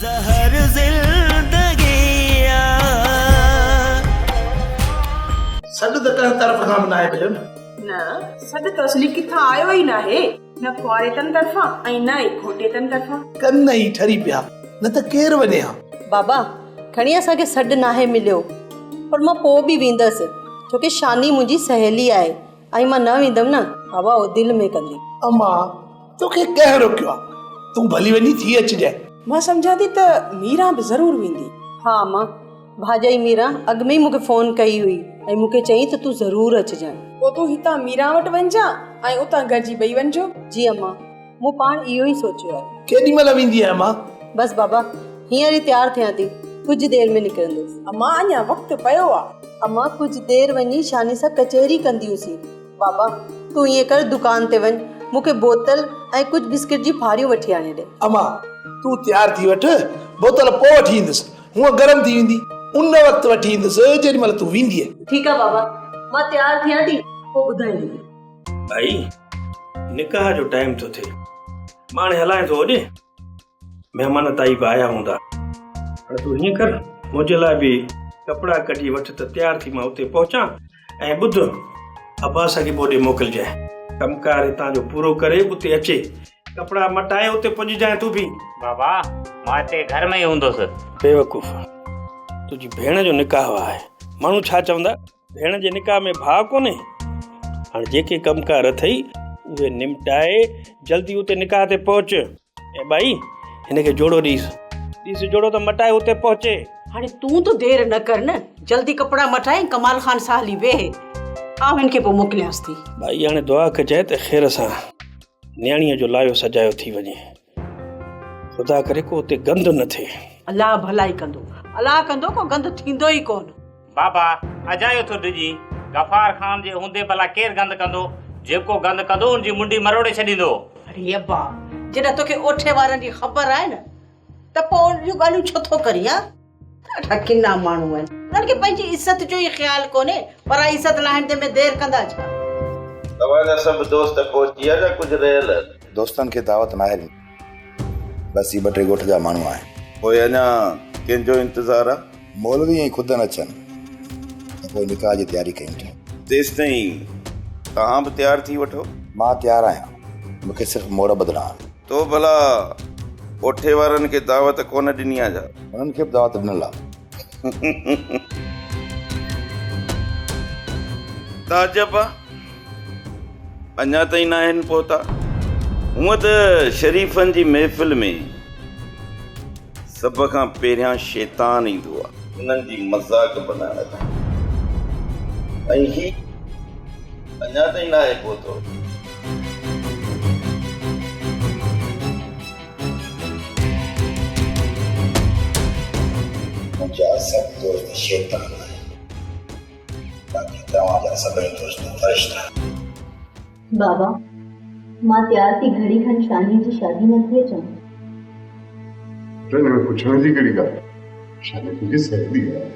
ज़हर ज़िंदगी सॾु त कंहिं तरफ़ खां बि न आहे मिलियो न सॾु त असली किथां आयो ई न आहे, न कुआरे तन तरफ़ां ऐं न ई खोटे तन तरफ़ां। कन ई ठरी पिया, न त केरु वञे हा। बाबा खणी असांखे सॾु नाहे मिलियो, पर मां पोइ बि वेंदसि छोकी शानी मुंहिंजी सहेली आहे ऐं मां न वेंदमि न बाबा उहो दिलि में कंदी। अम्मा तोखे कंहिं रोकियो आहे? तूं भली वञी थी अचिजांइ। मां सम्झां थी त मीरा बि ज़रूरु वेंदी। हा मां भाॼाई मीरा अॻु में ई मूंखे फोन कई हुई ऐं मूंखे चई त तूं ज़रूरु अचिजांइ। पोइ तूं हितां मीरा वटि वञिजां ऐं उतां गॾिजी ॿई वञिजो। जी अम्मा मूं पाण इहो ई सोचियो आहे। केॾी महिल वेंदी आहे अम्मा? बसि बाबा हींअर ई तयारु थियां थी, कुझु देरि में निकिरंदसि। अम्मा अञा वक़्तु पियो आहे। अम्मा कुझु देरि वञी शानी सां कचहरी कंदी हुसीं। बाबा तूं ईअं कर दुकान ते वञ, मूंखे बोतल ऐं कुझु बिस्किट जी फारियूं वठी आणे ॾे। अम्मा तूं तयारु थी वठ, बोतल पोइ वठी ईंदसि, हूअं गरम थी वेंदी, उन वक़्तु वठी ईंदसि जेॾी महिल तूं वेंदीअ। ठीकु आहे बाबा, मां तयारु थियां थी, पोइ ॿुधाईंदी। भाई निकाह जो टाइम थो थिए, मां हाणे हलाए थो होॾे, महिमान ताई बि आया हूंदा। हाणे तूं हीअं कर, मुंहिंजे लाइ बि कपिड़ा कढी वठ त तयारु थी मां उते पहुचां। ऐं ॿुध अब्बास खे होॾे मोकिलिजांइ, कमकार हितां जो पूरो करे उते अचे, कपिड़ा मटाए उते पुॼजांइ तूं बि। बाबा मां हिते घर में ई हूंदुसि। बेवकूफ़, तुंहिंजी भेण जो निकाह आहे, माण्हू छा चवंदा, भेण जे निकाह में भाउ कोन्हे। हाणे जेके कमकार अथई उहे निमटाए जल्दी उते निकाह ते पहुच। ऐं भाई हिनखे जोड़ो ॾीस जोड़ो त मटाए उते पहुचे। हाणे तूं त देरि न कर न, जल्दी कपिड़ा मटाए कमाल खान सां हली वेह, आउं हिनखे पोइ मोकिलियांसि थी। भाई हाणे दुआ कजांइ त ख़ैर सां न्याणीअ जो लायो सजायो थी वञे, ख़ुदा करे को उते गंद न थिए। अलाह भलाई कंदो, अलाह कंदो, को गंद थींदो ई कोन। बाबा अजायो थो डिॼी, गफ़ार खान जे हूंदे भला केरु गंद कंदो, जेको गंद कंदो उनजी मुंडी मरोड़े छॾींदो। अरे अब्बा जॾहिं तोखे ओठे वारनि जी ख़बर आहे न त पोइ उन जूं ॻाल्हियूं छो थो करी? ॾाढा किना माण्हू आहिनि, उन्हनि खे पंहिंजी इज़त जो ई ख़्यालु कोन्हे, पर इज़त लाहिण ते में देरि कंदा छा? तव्हांजा सभु दोस्त पहुची विया न? कुझु रहियल दोस्तनि खे दावत न आहे, बसि ही 2-3 ॻोठ जा माण्हू आहिनि। पोइ अञा कंहिंजो इंतज़ारु आहे? मौलवी ऐं ख़ुदि न अचनि त पोइ निकाह जी तयारी कयूं था। तेसि ताईं तव्हां बि तयारु थी वठो। मां तयारु आहियां, मूंखे सिर्फ़ु मोड़ बदिला। तो भला ओठे वारनि खे दावत कोन ॾिनी आहे छा? उन्हनि खे बि दावत ॾिनल आहे। ताजब आहे, अञा ताईं न आहिनि पहुता। हूअं त शरीफ़नि जी महफ़िल में सभ खां पहिरियां शैतान ईंदो आहे, उन्हनि जी मज़ाक बनाइण लाइ, ऐं ही अञा ताईं न आहे पहुतो। मुंहिंजा सभु दोस्त शैतान आहिनि, बाक़ी तव्हांजा सभई दोस्त फ़रिश्ता। बाबा मां तयार थी, घड़ी खन शानी जी शादी में थी अचां। में पुछण जी कहिड़ी ॻाल्हि, शादी तुंहिंजी सहेली आहे,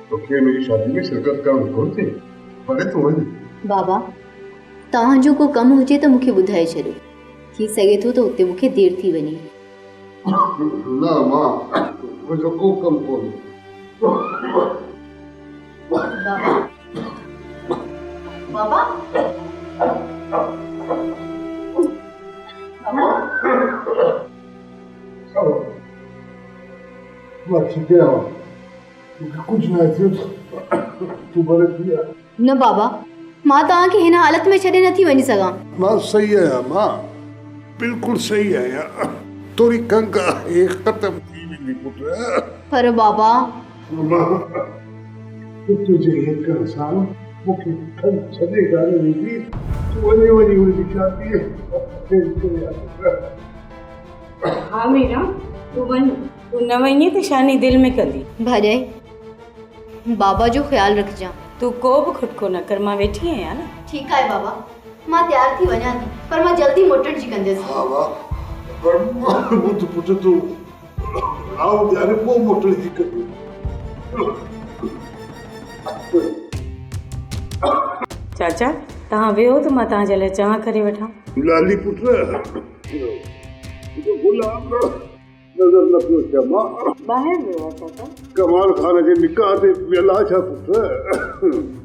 तोखे मुंहिंजी शादी में शिरकत करणु कोन थी, भले तूं वञ। बाबा तव्हांजो को कमु हुजे त मूंखे ॿुधाए छॾियो, थी सघे थो त उते मूंखे देरि थी वञे। न मां मुंहिंजो को कमु कोन्हे। बाबा मां ठीक आहियां, मूंखे कुझु न थियो, तूं भले थी आ। न बाबा मां तव्हांखे हिन हालत में छॾे नथी वञी सघां। मां सही आहियां, मां बिल्कुलु सही आहियां, थोरी खंघि आहे, ख़तमु थी वेंदी पुटु। पर बाबा तुंहिंजे हिकु सां मूंखे खंघि छॾे कान वेंदी, तूं वञी हुनजी शादी। हा मीरा तूं वञ, तूं न वञे त शानी दिलि में कंदी। भाॼाई बाबा जो ख़्यालु रखजां। तूं को बि खुटको न कर, मां वेठी आहियां न। ठीकु आहे बाबा, मां तयारु थी वञां थी, पर मां जल्दी मोटण जी कंदसि। हा वाह, पर मां तो पुछे तूं आओ यार पोइ मोटण जी कंदी। चाचा तव्हां वेहो त मां तव्हांजे लाइ चांहि करे वठां। लाली पुट गुलाब नज़र न पियो अचे मां। ॿाहिरि वियो आहे चाचा? कमाल खान जे निकाह ते वियल आहे छा पुटु?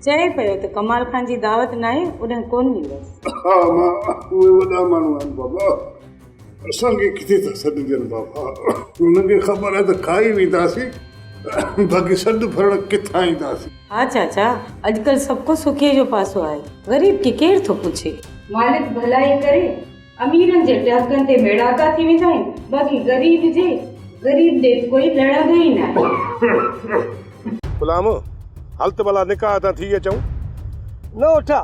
चए पियो त कमाल खान जी दावत न आहे, उॾण कोन ईंदसि। हा मां, उहे वॾा माण्हू आहिनि बाबा, असांखे किथे था सॾु ॾियनि बाबा। हुनखे ख़बर आहे त खाई वेंदासीं, बाक़ी सॾु फरण किथां ईंदासीं। हा चाचा, अॼुकल्ह सभु को सुखे जो पासो आहे, ग़रीब खे केरु थो पुछे। मालिक भलाई करे, अमीरनि जे टहकनि ते मेड़ाका थी वेंदा आहिनि, बाक़ी गरीब ॾे कोई लड़ंदो ई न आहे। गुलाम हल त भला निकाह तां थी अचूं। न उठा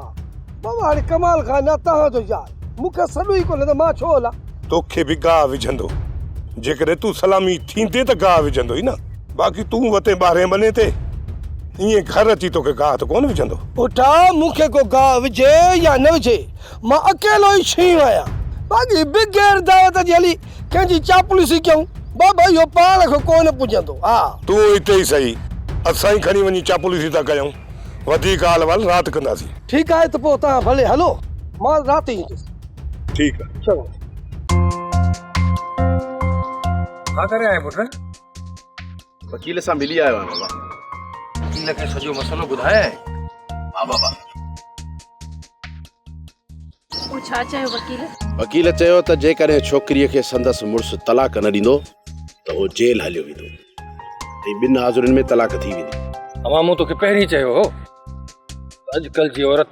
बाबा, हाणे कमाल खान आहे तव्हांजो यार, मूंखे सॾु ई कोन्हे त मां छो हलां? तोखे बि गाह विझंदो, जेकॾहिं तूं सलामी थींदे त गाह विझंदो ई न, बाक़ी तूं वते ॿारहें बने ते ईअं घर अची तोखे गाह त कोन विझंदो। उठा, मूंखे को गाह विझे या न विझे, मां अकेलो ई शींहुं आहियां, बाक़ी बग़ैर दावत जे हली कंहिंजी चापलूसी कयूं बाबा इहो पाण खां कोन पुॼंदो। हा तूं हिते ई सही, असां ई खणी वञी चापलूसी था कयूं, वधीक हाल वाल राति कंदासीं। ठीकु आहे त पोइ तव्हां भले हलो, मां राति ईंदुसि। ठीकु आहे, चलो। छा करे आया पुट? वकील सां मिली आयो आहियां बाबा। वकील खे सॼो मसइलो ॿुधाए? हा बाबा। छा चयो वकील? वकील चयो त जेकॾहिं छोकिरीअ खे संदसि मुड़ुसु तलाक न ॾींदो त उहो जेल हलियो वेंदो ऐं 2 हाज़ुरियुनि में तलाक थी वेंदी। अमा मूं तोखे पहिरीं चयो हो, अॼुकल्ह जी औरत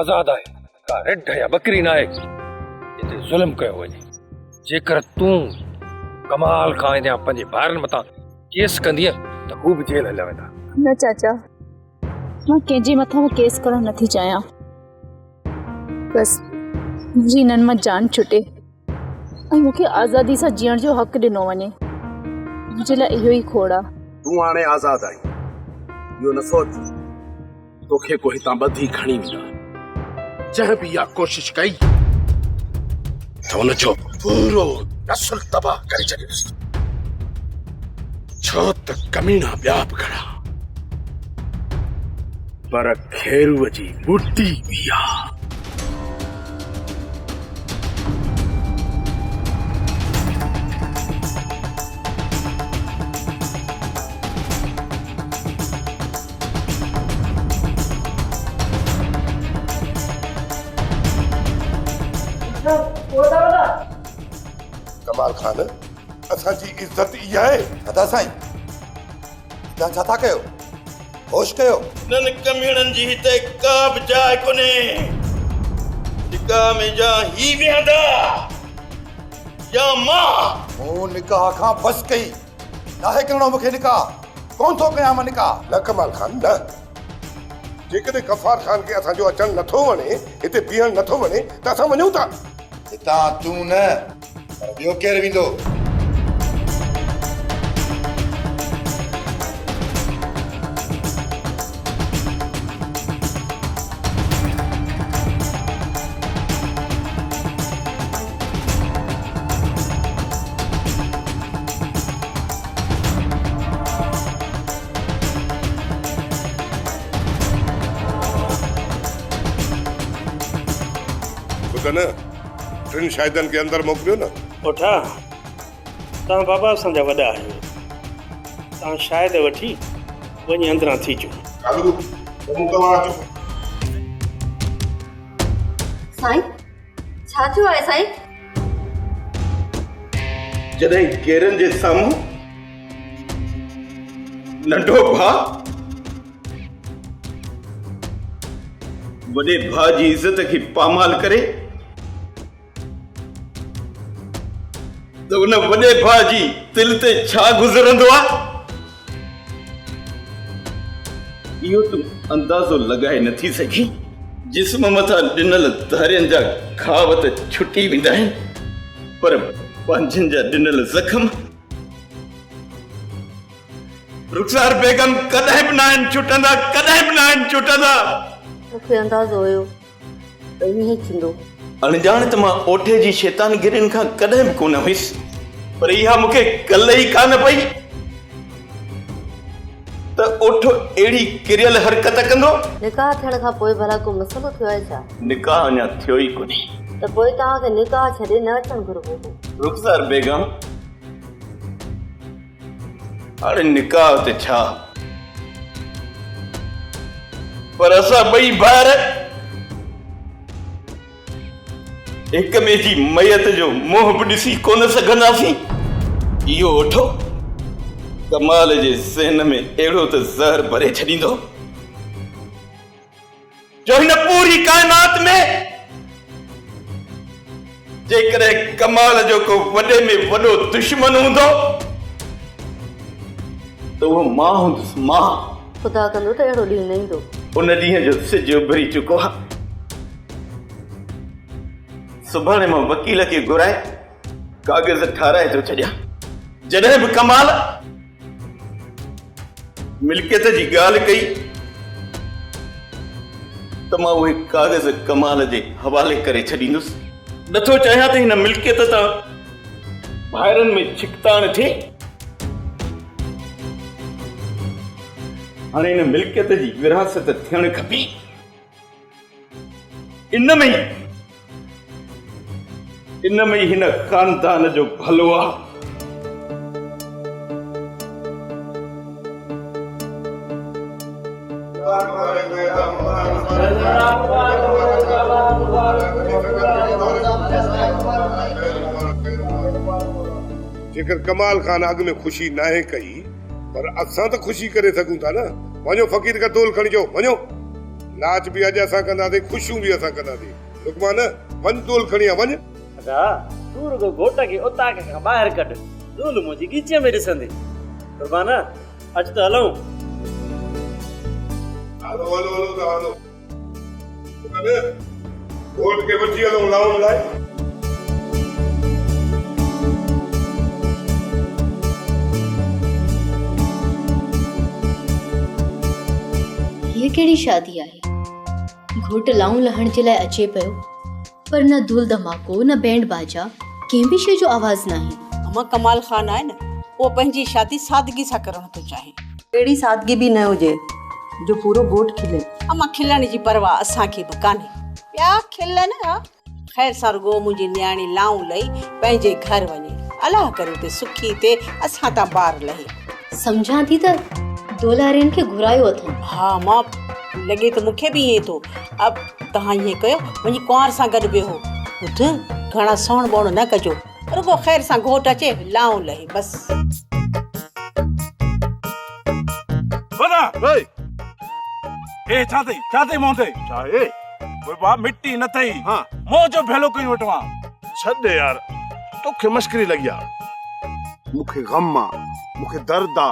आज़ाद आहे, का रेड या बकरी न आहे जिते ज़ुल्म कयो वञे। जेकर तूं कमाल खां या पंहिंजे ॿारनि मथां केस कंदीअ त हू बि जेल हलिया वेंदा। न चाचा, मां कंहिंजे मथां केस करणु नथी चाहियां, बसि मुंहिंजी हिननि मां जान छुटे ऐं मूंखे आज़ादी सां जीअण जो हक़ ॾिनो वञे, मुंहिंजे लाइ इहो ई खोड़ आहे। तूं हाणे आज़ाद आहीं, इहो न सोच तोखे को हितां ॿधी खणी वेंदा। जंहिं बि इहा कोशिश कई त हुनजो पूरो नसुल तबाह करे छॾियोसि, छो त कमीना ॿिया बि खड़ा, पर खेरूअ जी ॿुटी बि आहे। कमाल खान, असांजी इज्जत इहा आहे। दादा साईं, तव्हां छा था कयो? होश कयो। नन कमीणनि जी हिते का बि जाइ कोन्हे। निकाह में जा ही वेहंदा या मां। मूं निकाह खां बस कई, नाहे करणो मूंखे निकाह, कोन थो कयां मां निकाह। न कमाल खान न, जेकॾहिं गफ़ार खान खे असांजो अचणु नथो वणे, हिते बीहणु नथो वणे त असां वञूं था। हितां तूं न, पर ॿियो केरु वेंदो? न 3 शाहिदनि खे अंदरि मोकिलियो न। उठा, तव्हां बाबा असांजा वॾा आहियो, तव्हां शायदि वठी वञी अंदरां थी अचो। साईं, छा थियो आहे साईं? जॾहिं केरनि जे साम्हूं नंढो भाउ वॾे भाउ जी इज़त खे पामाल करे त उन वॾे भाउ जी दिल ते छा गुज़रंदो आहे, इहो तूं अंदाज़ो लॻाए नथी सघीं। जिस्म मथां ॾिनल धारियुनि जा घाव त छुटी वेंदा आहिनि, पर पंहिंजनि जा ॾिनल ज़ख़्म रुख़सार बेगम कॾहिं बि न आहिनि छुटंदा, कॾहिं बि न आहिनि छुटंदा। मूंखे अंदाज़ो हुयो त ईअं थींदो। अणॼाण त मां ओठे जी शैतानगिरियुनि खां कॾहिं बि कोन हुयसि, पर इहा मूंखे कल्ह ई कान पई त ओठो अहिड़ी किरियल हरकत कंदो। निकाह थियण खां पोइ भला को मसइलो थियो आहे छा? निकाह अञा थियो ई कोन्हे। त पोइ तव्हांखे निकाह छॾे न अचणु घुरिबो हो। रुख़सार बेगम, हाणे निकाह ते छा, पर असां ॿई भाउर हिक ॿिए जी मयत जो मुंहुं बि ॾिसी कोन सघंदासीं। इहो वठो कमाल जे ज़हन में अहिड़ो त ज़हर भरे छॾींदो जो हिन पूरी काइनात में जेकॾहिं कमाल जो को वॾे में वॾो दुश्मन हूंदो त उहो मां हूंदुसि। मां ख़ुदा कंदो त अहिड़ो ॾींहुं न ईंदो। उन ॾींहं जो सिज उभरी चुको आहे। सुभाणे मां वकील खे घुराए कागज़ ठाराए थो छॾियां। जॾहिं बि कमाल मिल्कियत जी ॻाल्हि कई त मां उहे कागज़ कमाल जे हवाले करे छॾींदुसि। नथो चाहियां त हिन मिल्कियत तां भाइरनि में छिकताण थिए। हाणे हिन मिल्कियत जी विरासत थियणु खपे। इन में ई हिन खानदान जो भलो आहे। जेकर कमाल खान अॻु में ख़ुशी नाहे कई पर असां त ख़ुशी करे सघूं था न। वञो फ़क़ीर का तोल खणी अचो, वञो। नाच भी अॼु असां कंदासीं, ख़ुशियूं भी असां कंदासीं। लुकमान वञ तोल खणी आ, वञ। तू रुगो घोट खे उता खे ॿाहिरि कढ, तूं मुंहिंजी ॻीचीअ में ॾिसंदी। लुकमान अच त हलूं। हलो हलो हलो त हलो। घोट खे वठी हलूं लाउण लाइ। ये कहिड़ी शादी आहे? घोट लाऊं लहण जे लाइ अचे पियो पर न धूल धमाको न बैंड बाजा कंहिं बि शइ जो आवाज़ न आहे। अमा कमाल खान आहे न, वो पंहिंजी शादी सादगी सां करणु थो चाहे। अहिड़ी सादगी बि न हुजे जो पूरो घोट खिले। अमा खिलण जी परवाह असांखे बि कान्हे। ॿिया खिलन हा ख़ैर सां रुगो मुंहिंजी न्याणी लाऊं लही पंहिंजे घर वञे। अलाह करे उते सुखी थिए, असां तां ॿार लहे। सम्झां थी त डोलारियुनि खे घुरायो अथनि। हा मां लॻे त मूंखे बि ईअं थो। अब तव्हां ईअं कयो, वञी कुंवार सां गॾु वेहो। ॿुध घणा सौण ॿोण न कजो, रुगो ख़ैर सां घोट अचे लाऊं लहे बस। ए छाते मोंते चाहे कोई बा मिट्टी न थई। हां मो जो भेलो कई वटवा छॾ यार, तोखे मस्करी लॻी आ। मूंखे गम आ, मूंखे दर्द आ,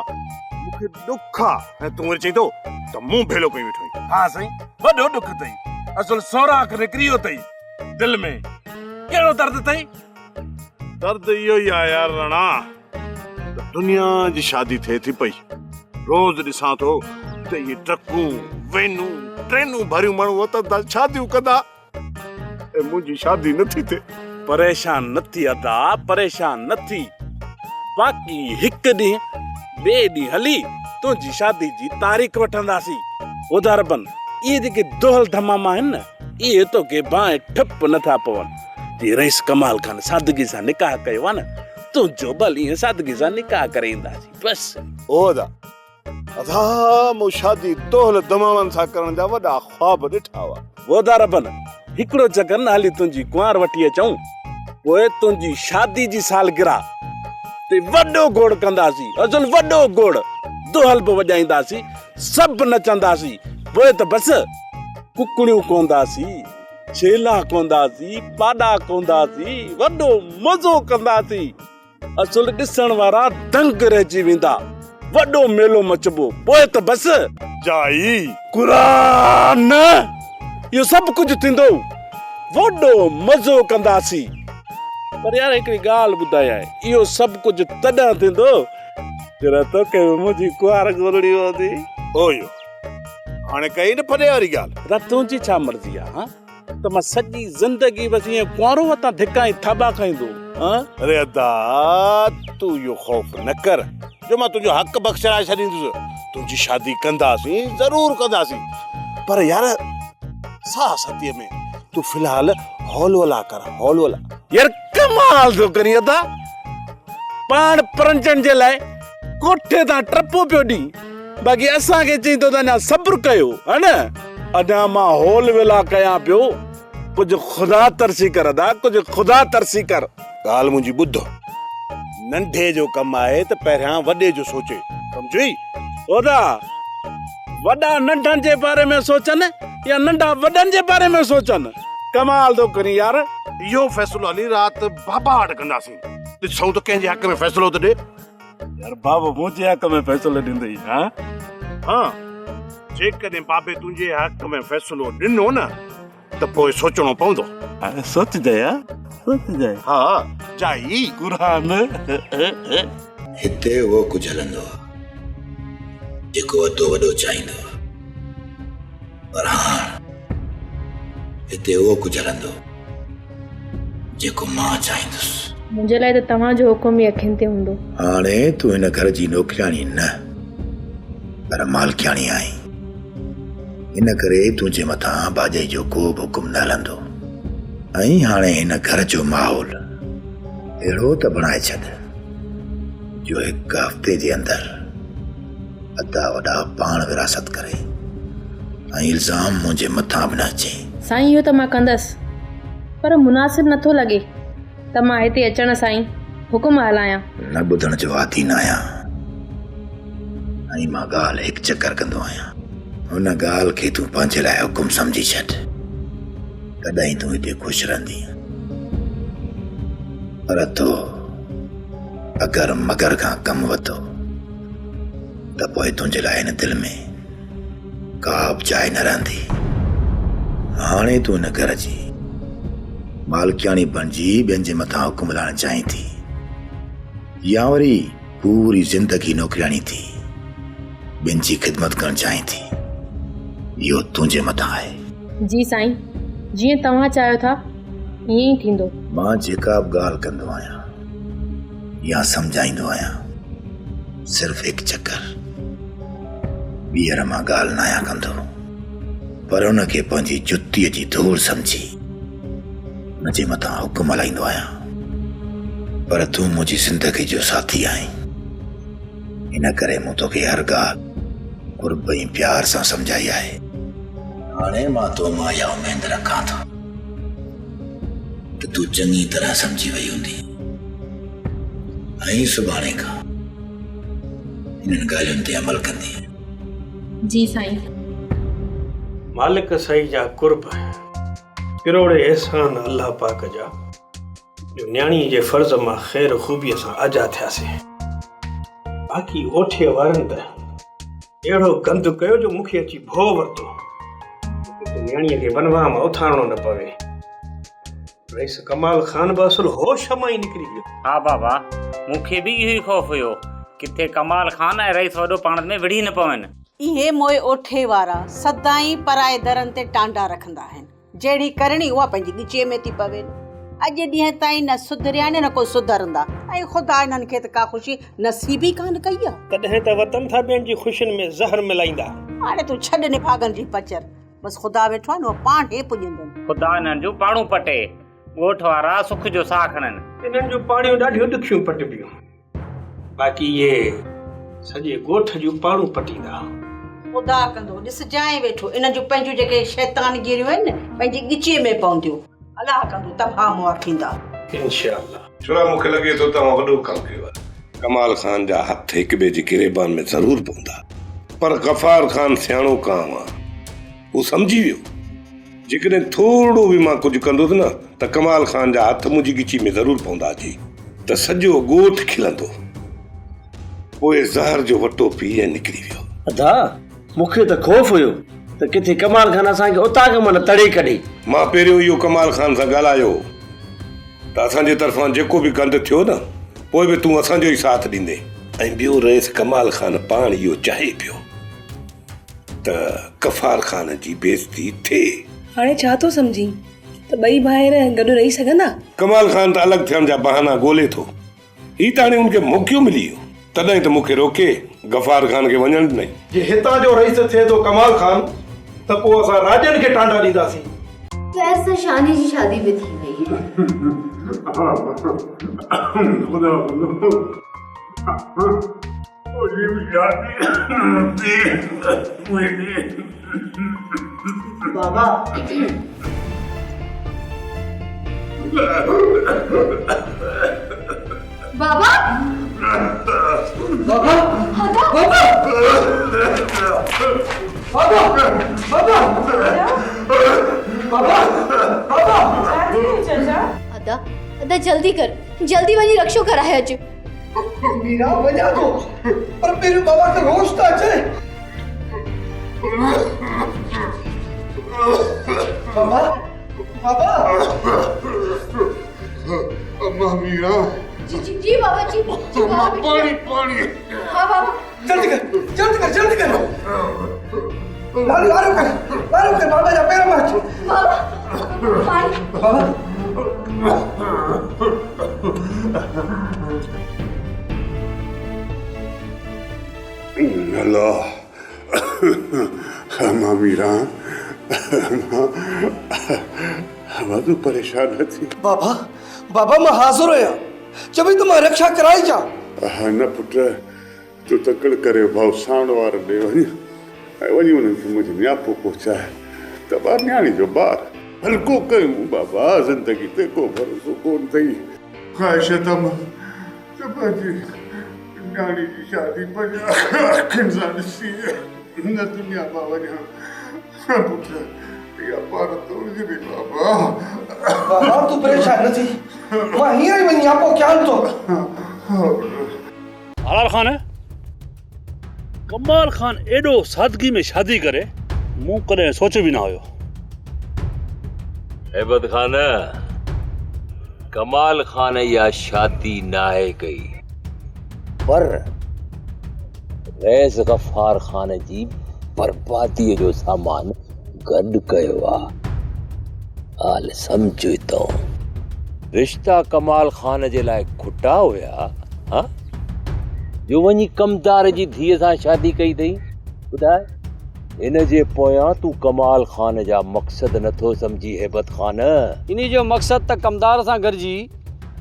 मूंखे दुख आ ऐं तूं वरी चई थो त मूं भेलो कई वेठो आहीं। हां साईं, वॾो दुख थई। असल सोराख निकिरियो थई दिल में। कहिड़ो दर्द थई? दर्द इहो ई आहे यार राणा, दुनिया जी शादी थिए थी पई। रोज़ ॾिसां थो त इहे ट्रकूं वेनूं ट्रेनूं भरियूं माण्हू वतन शादियूं कंदा ऐं मुंहिंजी शादी नथी थिए। परेशान न थी अदा, परेशान न थी। बाक़ी हिकु ॾींहुं ॿिए ॾींहुं हली तुंहिंजी शादी जी तारीख़ वठंदासीं। उदारबन इहे जेके दोहल धमामा आहिनि न, इहे तोखे बाहि ठप नथा पवनि। जी रईस कमाल खान सादगी सां निकाह कयो आहे न, तुंहिंजो भल ईअं सादगी सां निकाह करे ईंदासीं बस। ओदा अधा मूं शादी दोहल धमामनि सां करण जा वॾा ख्वाब ॾिठा हुआ। उदारबन हिकिड़ो चकर न हली तुंहिंजी कुंवार वठी अचूं, पोइ तुंहिंजी शादी जी सालगिरह ते वॾो गोड़ कंदासीं। असल वॾो गोड़ दोहल बि वॼाईंदासीं, सभु नचंदासीं। पोइ त बस कुकड़ियूं कोंदासीं, छेला कोंदासीं, पाॾा कोंदासीं, वॾो मज़ो कंदासीं। असल ॾिसण वारा दंग रहिजी वेंदा, वॾो मेलो मचबो। पोइ त बस जाई कुरान इहो सभु कुझु थींदो, वॾो मज़ो कंदासीं। पर यार हिकिड़ी ॻाल्हि ॿुधायां, इहो सभु कुझु तॾहिं थींदो जॾहिं तोखे मुंहिंजी कुंवार ॻोल्हणी हूंदी। ओयो हाणे कई न फॾे वारी ॻाल्हि। र तुंहिंजी छा मर्ज़ी आहे त मां सॼी ज़िंदगी बस ईअं कुंवारो वटां धिकाई थाबा खाईंदो? अरे अदा तूं इहो ख़ौफ़ न कर जो मां तुंहिंजो हक़ बख़्शराए छॾींदुसि। तुंहिंजी शादी कंदासीं, ज़रूर कंदासीं, पर यार साह सतीअ में तूं फ़िलहाल हौलवला कर, हौलवला। यार कमाल थो करी अदा, पाण परंजन जे लाइ कोठे तां टपो पियो ॾी बाक़ी असांखे चई तो अञा सब्र कयो है न अञा मां होल वेला कयां पियो कुछ खुदा तरसी कर अदा कुछ खुदा तरसी कर ॻाल्हि मुंहिंजी ॿुध नंढे जो कम आहे त पहिरियां वॾे जो सोचे समझी ओदा वॾा नंढनि जे बारे में सोचनि या नंढा वॾनि जे बारे में सोचनि कमाल थो करी यार इहो फ़ैसिलो हली राति बाबा वटि कंदासीं ॾिसूं त कंहिंजे हक़ में फ़ैसिलो थो ॾे यार बाबा मुंहिंजे हक़ में फ़ैसिलो ॾींदई हाँ जेकॾहिं बाबे तुंहिंजे हक़ में फ़ैसिलो ॾिनो न त पोइ सोचणो पवंदो सोचजांइ सोचजांइ हा जाई क़ुरान हिते उहो कुझु हलंदो जेको वॾो वॾो चाहींदो पर हाणे हिते उहो कुझु हलंदो जेको मां चाहींदुसि मुंहिंजे लाइ त तव्हांजो हुकुम ई अखियुनि ते हूंदो हाणे तूं हिन घर जी नौकरियाणी न पर मालकियाणी आहीं इन करे तुंहिंजे मथां बाजे जो को बि हुकुम न हलंदो ऐं हाणे हिन घर जो माहौल अहिड़ो त बणाए छॾ जो हिकु हफ़्ते जे अंदरि अदा वॾा पाण विरासत करे ऐं इल्ज़ाम मुंहिंजे मथां बि न अचे साईं इहो त मां कंदसि पर मुनासिब नथो लॻे त मां हिते अचण साईं हुकुम हलायां न ॿुधण जो आदी न आहियां ऐं मां ॻाल्हि हिकु चकर कंदो आहियां हुन ॻाल्हि खे तूं पंहिंजे लाइ हुकुम सम्झी छॾ तॾहिं तूं हिते ख़ुशि रहंदी पर तो अगरि मगर खां कमु वरितो त पोइ तुंहिंजे लाइ हिन दिलि में का बि जाइ न रहंदी हाणे तूं हिन घर जी मालकियाणी बणिजी ॿियनि जे मथां हुकुम हलाइण चाहीं थी या वरी पूरी ज़िंदगी नौकरियाणी थी ॿियनि जी ख़िदमत करणु चाहीं थी इहो तुंहिंजे मथां आहे जी साईं जीअं तव्हां चाहियो था ईअं ई थींदो मां जेका बि ॻाल्हि कंदो आहियां या सम्झाईंदो आहियां सिर्फ़ु हिकु चकर ॿीहर मां ॻाल्हि न आहियां कंदो पर हुनखे पंहिंजी जुतीअ जी धूड़ सम्झी हुनजे मथां हुकुम हलाईंदो आहियां पर तूं मुंहिंजी ज़िंदगी जो साथी आहीं इन करे मूं तोखे हर ॻाल्हि कुर्ब ऐं प्यार सां सम्झाई आहे हाणे मां तो मां इहा उमेद रखां थो त तूं चङी तरह सम्झी वई हूंदी ऐं सुभाणे खां इन्हनि ॻाल्हियुनि ते अमल कंदी जी साईं मालिक साईं जा कुर्ब किरोड़े एहसान अल्लाह पाक जा जो न्याणी जे फर्ज़ मां ख़ैर ख़ूबीअ सां आजा थियासीं बाक़ी ओठे वारनि त अहिड़ो गंद कयो जो मूंखे अची भो वरितो न्याणीअ खे बनवा मां उथारणो न पवे रईस कमाल ख़ान बि असुल होश मां ई निकिरी वियो हा बाबा मूंखे बि इहो ई ख़ौफ़ हुयो किथे कमाल ख़ान ऐं रईस वॾो पाण में विढ़ी न पवनि इहे मोए ओठे वारा सदाई पराए दरनि ते टांडा रखंदा आहिनि जहिड़ी करणी उहा पंहिंजी ॻिचीअ में थी पवे अॼु ॾींहं ताईं न सुधरिया न को सुधरंदा ऐं ख़ुदा हिननि खे त का ख़ुशी नसीब ई कान कई आहे तॾहिं त वतन था ॿियनि जी ख़ुशियुनि में ज़हर मिलाईंदा हाणे तूं छॾ निभागनि जी पचर बसि ख़ुदा वेठो आहे न उहो पाण हे पुॼंदो ख़ुदा हिननि जूं पाणू पटे ॻोठ वारा सुख जो साह खणनि इन्हनि जूं पाणियूं ॾाढियूं ॾुखियूं पटिबियूं बाक़ी इहे सॼे ॻोठ जूं पाणू पटींदा ख़ुदा कंदो ॾिस जाए वेठो इन जूं पंहिंजूं जेके शैतान गिरियूं आहिनि न पंहिंजी ॻिचीअ में पवंदियूं अलाह कंदो तबाह मुआ थींदा इंशाअल्लाह छुरा मूंखे लॻे थो तव्हां वॾो कमु कयो आहे कमाल ख़ान जा हथ हिक ॿिए जी गिरेबान में ज़रूर पवंदा पर गफ़ार ख़ान सियाणो काम आहे हू सम्झी वियो जेकॾहिं थोरो बि मां कुझु कंदुसि न त कमाल ख़ान जा हथ मुंहिंजी ॻिची में ज़रूर पवंदा जी त सॼो ॻोठ खिलंदो पोइ ज़हर जो वटो पी ऐं निकिरी वियो अदा मूंखे त ख़ौफ़ हुयो त किथे कमाल ख़ान असांखे उतां खां मन तड़े कढे मां पहिरियों इहो कमाल ख़ान सां ॻाल्हायो त असांजे तरफ़ां जेको बि गंद थियो न पोइ बि तूं असांजो ई साथ ॾींदे ऐं ॿियो रहीस कमाल ख़ान पाण इहो चाहे पियो त गफ़ार ख़ान जी बेइज़ती थिए हाणे छा थो सम्झी त ॿई भाइर गॾु रही सघंदा कमाल ख़ान त अलॻि थियण जा बहाना ॻोल्हे थो ही त हाणे हुनखे मौक़ो मिली वियो तॾहिं त मूंखे रोके गफ़ार ख़ान खे वञण ॾिनई जे हितां जो रईस थिए थो कमाल ख़ान त पोइ असां राजनि खे टांडा ॾींदासीं खैर सां शानी जी शादी बि थी वई बाबा बाबा बाबा बाबा बाबा बाबा बाबा अदा अदा जल्दी कर, जल्दी वही रक्षो करा है अज। मीरा वजह तो पर मेरे बाबा का होश तो अच्छे। बाबा बाबा अम्मा मीरा जी बाबा जी बाबा पानी पानी। हाँ बाबा जल्दी कर जल्दी कर लारू कर बाबा जा पैर मार बाबा पानी बाबा अल्लाह अम्मा मीरा अम्मा तू परेशान न थी। बाबा मैं हाजिर हुआ जब तुम रक्षा कराई जा। न पुट तू तकड़ करे भाव साण वार ॾे वञ वञी उन्हनि खे मुंहिंजो नियापो पहुचाए त ॿार न्याणी जो ॿार हल्को कयूं बाबा ज़िंदगी ते को भरोसो कोन अथई। ख़्वाहिश त पंहिंजी न्याणी जी शादी पंहिंजे अखियुनि सां ॾिसी न दुनिया मां वञा पुट इहा पार तोड़जंदी बाबा। बाबा तू परेशान न थी मां हींअर ई वञी आपो कयां थो। आलार खान कमाल खान एडो सादगी में शादी करे मूं कदे सोच भी ना होयो। हेबत खान कमाल खान या शादी नाहे कई पर रैस गफार खान जी बर्बादी जो सामान गड कयो आ। हाल समझो तो रिश्ता कमाल खान जे लाइ खुटा हुया हाँ जो वञी कमदार जी धीअ सां शादी कई अथई। ॿुधाए इन जे पोयां तूं कमाल खान जा मक़सद नथो समझी हेबत खान। इन्ही जो मक़सद त कमदार सां गॾिजी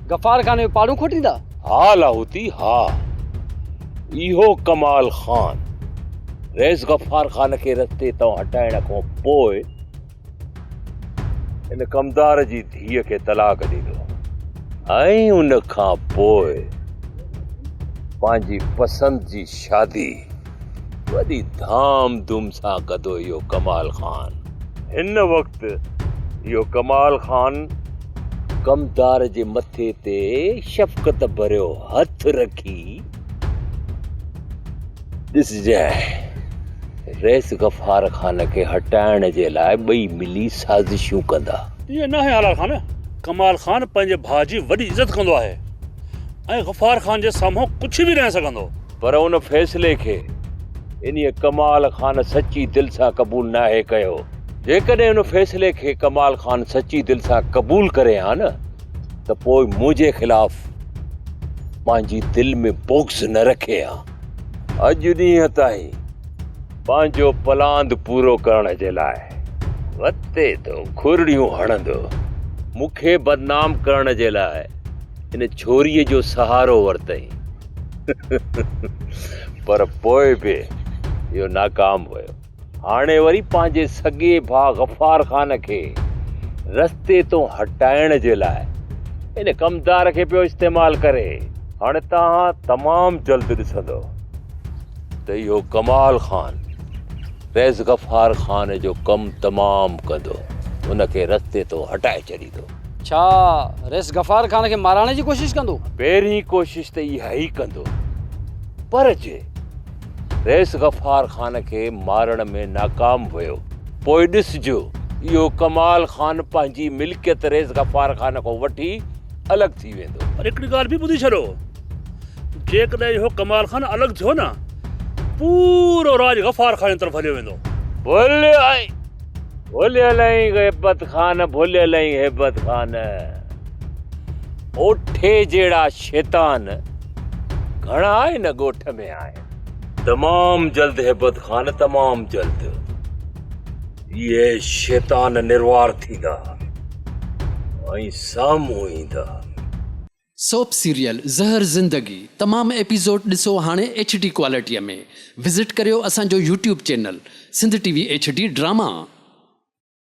गफ़ार खान में पाड़ू खोटींदा। हा लाहौती हा इहो कमाल खान रैस गफ़ार खान खे रस्ते तां हटाइण खां पोइ इन कमदार जी धीअ खे तलाक ॾींदो ऐं उन खां पोइ पंहिंजी पसंद जी शादी वॾी धाम धूम सां कंदो इहो कमाल खान। हिन वक़्तु इहो कमाल खान कमदार जे मथे ते शफ़क़त भरियो हथ रखी ॾिसजांइ रैस गफ़ार खान खे हटाइण जे लाइ ॿई मिली साज़िशूं कंदा। ये ना है आलार खान कमाल खान पंहिंजे भाउ जी वॾी इज़त कंदो आहे ऐं गफ़ार खान जे साम्हूं कुझु बि न सघंदो। पर उन फ़ैसिले खे इन्हीअ कमाल खान सची दिलि सां क़बूल नाहे कयो। जेकॾहिं उन फ़ैसिले खे कमाल खान सची दिलि सां क़बूल करे हा न त पोइ मुंहिंजे ख़िलाफ़ पंहिंजी दिलि में बोक्स न रखे हा। अॼु ॾींहं ताईं पंहिंजो पलांद पूरो करण जे लाइ वते तो खुरड़ियूं हणंदो मूंखे बदनाम करण जे लाइ इन छोरीअ जो सहारो वरितई पर पोइ बि इहो नाकाम वियो। हाणे वरी पंहिंजे सॻे भाउ गफ़ार खान खे रस्ते तो हटाइण जे लाइ इन कमदार खे पियो इस्तेमालु करे। हाणे तव्हां तमामु जल्द ॾिसंदो त इहो कमाल खान रैस गफ़ार खान जो कमु तमामु कंदो उनखे रस्ते तो हटाए छॾींदो। छा रैस गफ़ार खान खे माराइण जी कोशिश कंदो? पहिरीं कोशिश त इहा ई कंदो पर जे रैस गफ़ार खान खे मारण में नाकाम वियो पोइ ॾिसजो इहो कमाल खान पंहिंजी मिल्कियत रैस गफ़ार खान खां वठी अलॻि थी वेंदो। पर हिकिड़ी ॻाल्हि बि ॿुधी छॾो जेकॾहिं इहो कमाल खान अलॻि थियो न पूरो राज गफ़ार खान तरफ़ हलियो वेंदो। भुलियल हेबत खान भुलियल हेबत खान ओठे जहिड़ा शैतान घणा आहिनि ॻोठ में आहिनि। तमामु जल्द हेबत खान तमामु जल्द ये शैतान निर्वार थींदा ऐं साम्हूं ईंदा। सोप सीरियल ज़हर ज़िंदगी तमाम एपिसोड ॾिसो हाणे HD क्वालिटीअ में। विज़िट करियो असांजो YouTube channel Sindh TV HD drama.